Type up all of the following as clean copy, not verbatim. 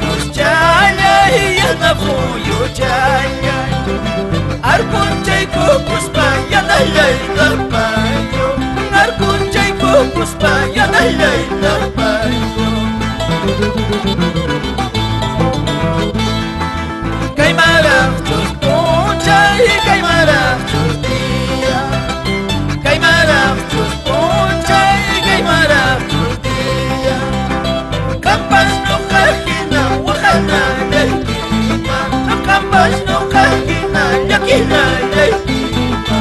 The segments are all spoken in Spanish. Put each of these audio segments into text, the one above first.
nos chaya y anda fuyo chaya Arkun chayko kuspa yanayay lapayo Arkun chayko kuspa yanayay lapayo Kay marang chus punchay kay marang chus dia Kay marang chus punchay kay marang chus dia Kampas no kahina wakana yaykima Kampas no kahina yakina yaykima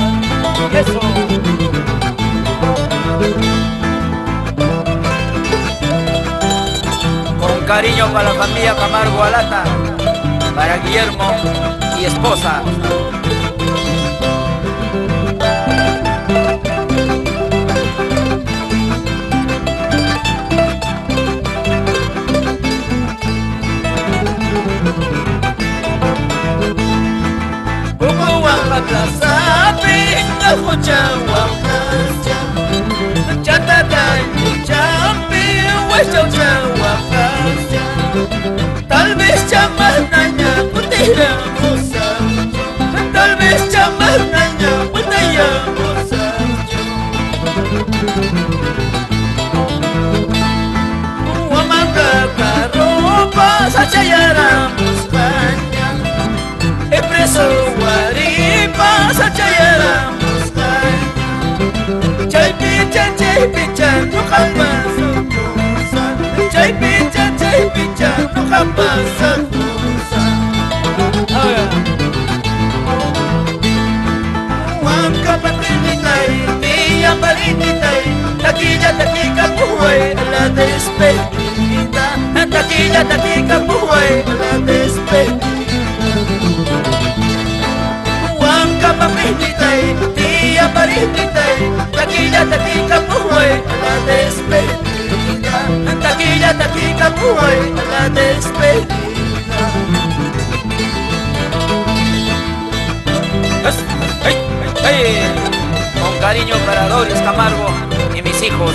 Eso Con cariño para la familia Camargo Alata para Guillermo y esposa. Como wakasapi ngahucha wakacha Chatata champi wachaucha wakacha Tal vez chamarnanya putira musa Tal vez chamarnanya putaya musa Wamaka karopa sachayara muskanya Epreso waripa sachayara muskanya Chay picha nukapa sukusa Chay picha nukapa sukusa Wangka patinitay, tiya palinitay Takilla takika buhay, ala despedida Takilla takika buhay, ala despedida Wangka patinitay, tiya palinitay Takilla takika buhay, ala despedida Takilla takika buhay, ala despedida Con cariño para Doris Camargo y mis hijos.